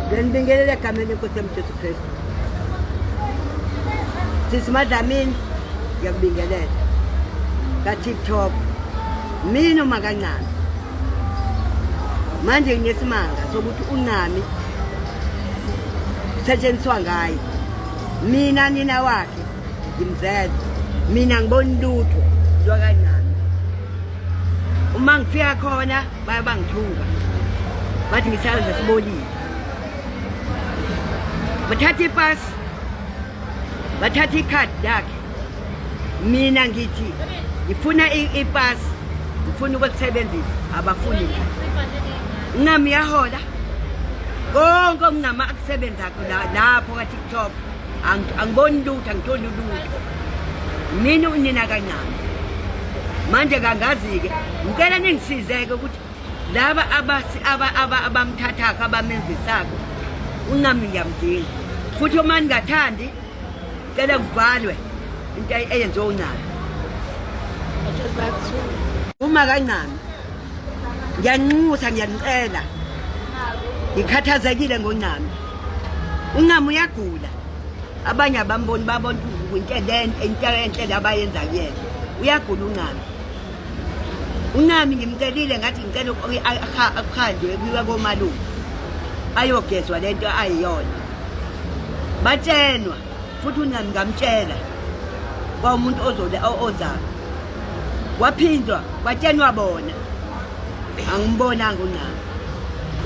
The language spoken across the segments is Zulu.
Ngiyanibingelela egameni lenkosi yami Jesu Kristu. Sisi Madlamini ngiyakubingelela ka-TikTok. Mina uMakancane manje nginesimanga sokuthi uNcami kusetshenziswa ngaye. Mina nina wakhe ngimzele, mina ngibona lutho lwakaNcami. Uma ngifika khona baye bangithuka bathi ngihlala nesibolile, bathatha ipasi, bathatha ikhadi lakhe. Mina ngithi ngifuna ipasi, ngifuna ukulisebenzisa, abafuni la. UNcami yahola konke uNcami akusebenzakho lapho ka-TikTok. Angiboni lutho, angitholi lutho. Mina unina kaNcami manje kangazi-ke ngicela ningisize-ke ukuthi laba abamthathakho abamenzisakho uNcami ngiyamdinga, futhi uma ningathandi ngicela kuvalwe into eyenziwe uNcami. uMakancane ngiyanxusa, ngiyanicela, ngikhathazekile ngoNcami. uNcami uyagula, abanye abamboni babona into enhle abayenza kuyena. Uyagula uNcami. uNcami ngimcelile ngathi ngicela akuhanjwe kuyiwa komalume ayogezwa lento ayiyona. Batshenwa futhi uNcami ngamtshela kwawumuntu ozayo, waphindwa kwatshenwa bona. Angimbonanga uNcami,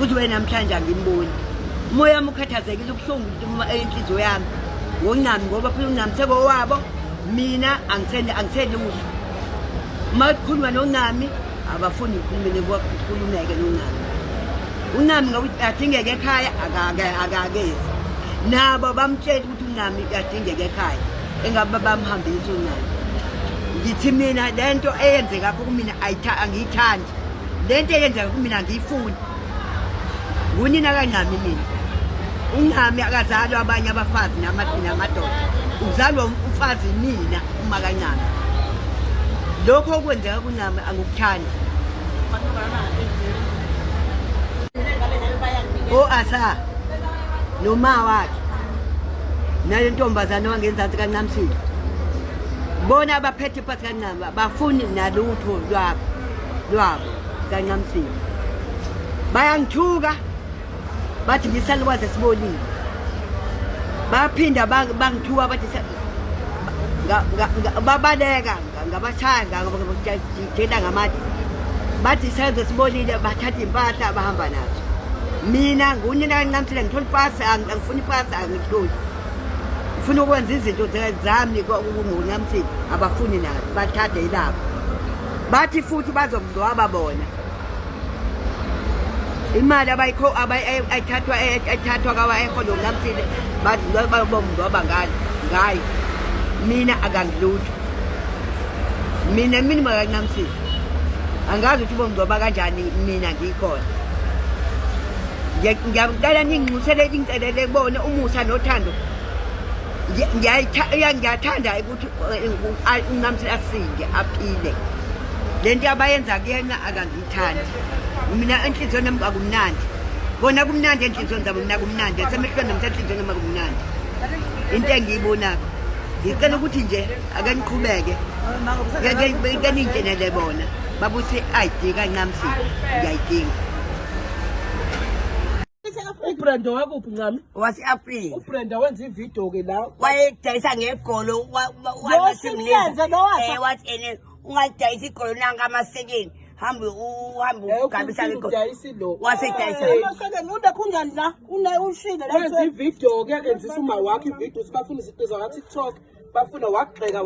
uze namhlanje angimboni. Umoya wami ukhathazekile, ubuhlungu enhliziyo yami ngoNcami, ngoba phela uNcami sekowabo, mina angiselutho. Uma kukhulunywa noNcami abafuni kukhulumeke noNcami. uNcami ngoba adingeka ekhaya akakezi, nabo bamtshela ukuthi uNcami adingeka ekhaya, engabe bamhambisa uNcami. Ngithi mina lento eyenzeka kumina angiyithandi, lento eyenzeka kumina angiyifuni. Ngunina kaNcami mina. uNcami akazalwa abanye abafazi namadoda, uzalwa umfazi mina uMakancane. Lokho okwenzeka kuNcami angikuthandi. Asa noma wakhe nale ntombazane wangenzansi kaNcamsile, bona abaphethe ipasi kaNcami bafuni nalutho lwabo kaNcamsile. Bayangithuka bathi ngisalukwazi sibolile, baphinda bangithuka bathi babaleka ngabashaya ngabajela ngamathi, bathi senze sibolile, bathatha impahla bahamba nazo. Mina ngunina kaNcamsile, ngithola ipasi, angifuni ipasi, angitholi. Ngifuna ukwenza izinto zami ngoNcamsile, abafuni nazo, bathathe yilapho. Bathi futhi bazongcwaba bona. Imali ayithathwa kawa eholo uNcamsile bomngcwaba ngayo. Mina akangilutho. Mina kaNcamsile angazi ukuthi bomngcwaba kanjani, mina ngikhona. Ngiyacela ninginxusele incelele kubone umusa nothando. Ngiyathanda ukuthi uNcamsile asinde aphile. Lento abayenza kuyena akangiyithandi. Mina enhliziyweni yami akumnandi. Bona kumnandi enhliziyweni zabo, mina kumnandi. Semehlweni nami enhliziyweni yami akumnandi. Into engiyibonako. Ngicela ukuthi nje ake niqhubeke. Ngeke ningithenele bona. Babuse ID kaNcamsile. Ngiyayidinga. uBrenda wakuphi Ncami? Wase-Afrika. uBrenda wenza ividiyo ke la. Wayedayisa ngegolo wathi ene ungadayisa igolo nanga amasekeni. Hambe ugabisa ngegolo. Wasedayisa. Ude kunjani la? Ushile la. Wenza ividiyo ke enzisa uma wakhe ividiyo sibafuna izinto za TikTok. Bafuna wagxeka.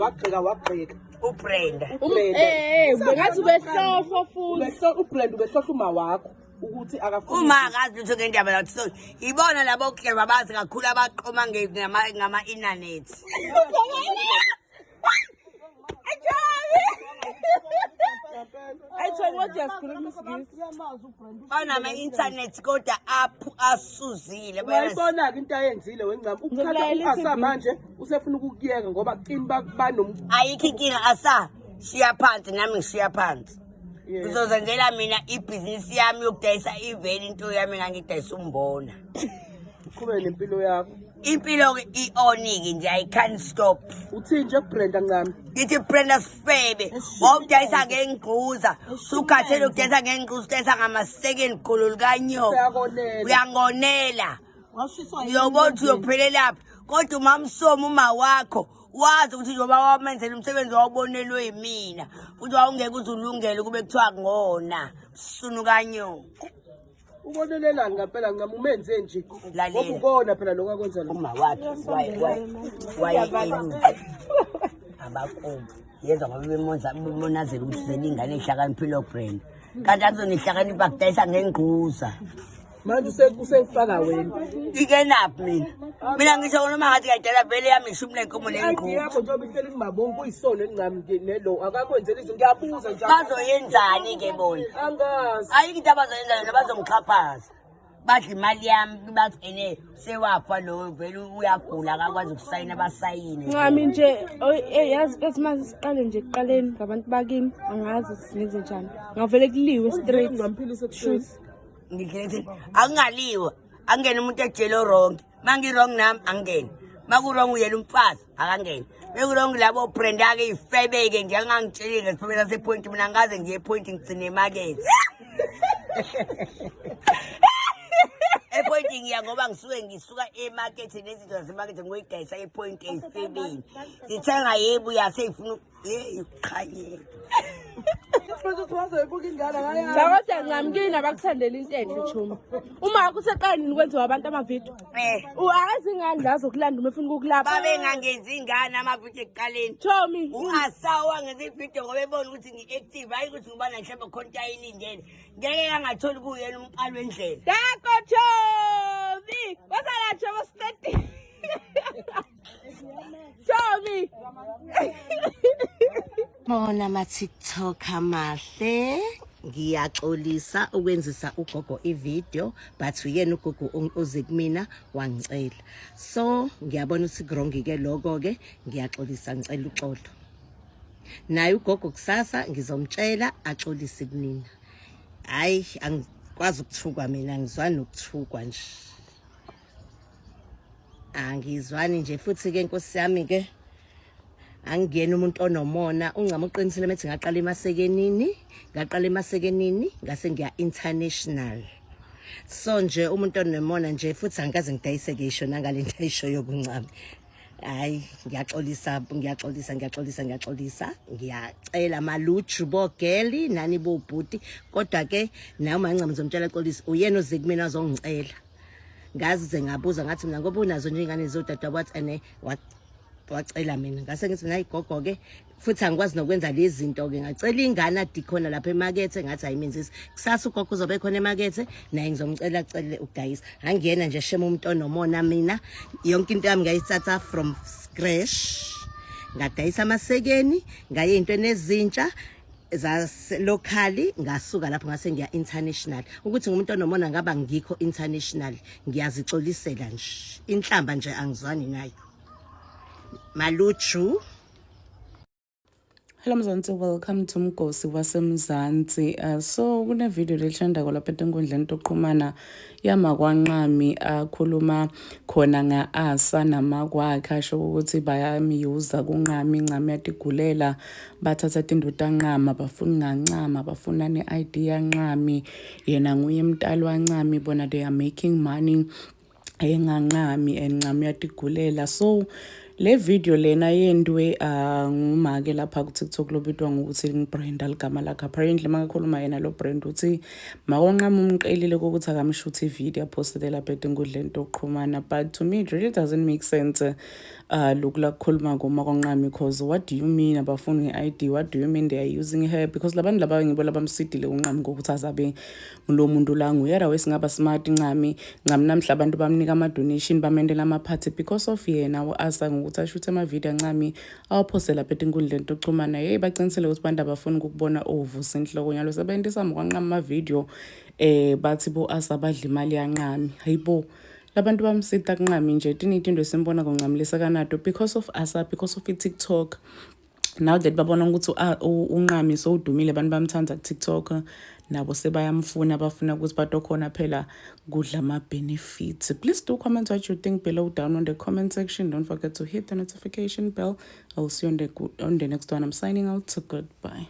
uBrenda. Bengathi behlohlo futhi. uBrenda ubehlohla uma wakho ukuthi akafuni. Uma akazi lutho ngendaba lathi so ibona labo clever bazi kakhulu abaqoma ngama-internet. Banama-internet kodwa asuzile. Bayibona-ke into ayenzile weNcami. Ukuthatha asa manje usefuna ukukuyeka ngoba kimi ayikho inkinga asa. Shiya phansi nami ngishiya phansi. Ngizozenzela mina ibhizinisi yami yokudayisa iveni, into yami ngangidayisa umbona. uqhubeke nempilo yakho. Impilo-ke i-on-ke nje, I can't stop. Uthini nje kuBrenda Ncami? Ngithi Brenda Sifebe, wawudayisa ngengquza, sukhathele ukudayisa ngengquza, udayisa ngama-second gulu kanyoka. Uyangonela. Uyobona ukuthi uyophelelaphi. Kodwa uMamsomo uma wakho, wazi ukuthi njengoba wamenzela umsebenzi wawubonelwe yimina, futhi wawungeke uze ulungele kube kuthiwa ngona, msunu kanyoka. Ubonelelani ngempela Ncami umenze nje? Ngoba ukona phela lokho akwenza lo. Uma wakhe wayeyini abakubo yenza ngoba bemonazela ukuthi selingane ehlakaniphile Brenda, kanti akuzonehlakanipha kudayisa ngengquza. Manje usefaka wena. Ikenaphi mina ngisho noma ngathi kayidala vele yami ishumi lenkomo lengquza yakho njengoba ihleli ngibabonke kuyisona eNcami nelo akakwenzela izinto. Ngiyabuza nje bazoyenzani ke bona angazi ayikho into abazoyenza yona, bazomxhaphaza badla imali yami bathi sewafa lo vele uyagula akakwazi ukusayina abasayine. Ncami nje yazi besimanje siqale nje ekuqaleni ngabantu bakini angazi singenze njani, ngavele kuliwe straight ngamphilisa kushuthi. Ngikhethi akungaliwa angene umuntu ejele wrong, mangi wrong nami angene, maku wrong uyena umfazi akangene, beku wrong labo Brenda ke ifebeke nje angangitsheli ngesipho sase point, mina ngaze ngiye point ngicine market epoint ngiya ngoba ngisuka emarket nezinto zasemarket ngoyidayisa epoint efebeni ngithenga yebo yaseyifuna iqhaye. Kodwa ngamkini abakuthandela into enhle Chuma. Uma kuseqanini kwenziwa abantu amavidiyo. Akazi ingane lazo kulanda uma efuna ukukulapha. Babe ngangenzi ingane amavidiyo ekuqaleni. Chomi. Ungasawa ngezividiyo ngoba ebona ukuthi ngi-active hayi ukuthi ngibana mhlawumbe khonto ayilindele. Ngeke angatholi kuyena umqalo wendlela. Dako Chomi. Wasala Chomi state. Chomi. Bona ma-TikTok amahle ngiyaxolisa ukwenzisa ugogo ivideo but uyena ugogo oze kumina wangicela, so ngiyabona ukuthi kurongi ke lokho ke ngiyaxolisa ngicela uxolo naye ugogo kusasa ngizomtshela axolise kunina. Hayi angikwazi ukuthukwa mina, ngizwani nokuthukwa nje, angizwani nje futhi ke Nkosi yami ke angiyena umuntu onomona. UNcama uqinisile methi ngaqala emasekenini ngase ngiya international, so nje umuntu onomona nje futhi angikaze ngidayise ngisho nangale nto ayisho yokuncama. Hayi ngiyaxolisa ngiyacela maluju bogeli nani bobhuti, kodwa ke naye uma Ncama ngizomtshela xolisa uyena oze kumina azongicela. Ngazi ngabuza ngathi mina ngoba unazo nje ingane zodadwa wathi ene wacela mina, ngase ngithi mina igogo ke futhi angikwazi nokwenza lezi zinto ke, ngacela ingane adikhona lapha emakethe ngathi ayimenzisi kusasa ugogo uzobe khona emakethe naye ngizomcela acele ukudayisa. Angiyena nje shema umuntu onomona mina, yonke into yami ngayithatha from scratch, ngadayisa amasekeni ngaye into enezintsha zaselocally ngasuka lapho ngase ngiya international. Ukuthi ngumuntu onomona ngaba ngikho international ngiyazixolisela nje, inhlamba nje angizwani nayo maluchu. Hello Mzansi, welcome to Mgosi waseMzansi. So kune video leshandako lapha enkundleni yokuxhumana yamakwaNcami akhuluma khona nga-Asa namakwakhe, asho ukuthi bayamyuza kuNcami, Ncami yatigulela, bathatha indodana kaNcama bafuna ngaNcama, bafuna ne-ID yaNcami, yena nguye mntali waNcami, bona they are making money engaNcami and Ncami yatigulela. So le video lena yendwe ngumake lapha ku TikTok lobitwa ngokuthi ngiBrenda ligama lakhe. Apparently makakhuluma yena lo Brenda uthi makwaNcama umqelile ukuthi akamshuthi ivideo apostele lapha enkundleni yokuxhumana, but to me it really doesn't make sense look like khuluma ngomakwaNcami, because what do you mean abafuni nge-ID? What do you mean they are using her? Because labantu laba ngibo labamsidile uNcami ngokuthi azabe lo muntu la nguyera wesingaba smart Ncami namhla abantu bamnika ama donation bamendela ama party because of yena Asa ukuthi ashuthe amavideo Ncami awaphoste lapha enkundleni yokuxhumana. Hey baqinisele ukuthi abantu abafuni ukubona ovusa inhloko nyalo sebenzisa makwaNcami ama video bathi bo Asa badla imali yaNcami. Hayibo labantu bamsita kuNcami nje into esimbona ngoNcami lesakanado because of Asa, because of TikTok. Now that babona ukuthi uNcami so udumile abantu bamthanda ku TikTok, nabo sebayamfuna bafuna ukuthi batokhona phela kudla ama-benefits. Please do comment what you think below down on the comment section. Don't forget to hit the notification bell. I'll see you on the next one. I'm signing out. So goodbye.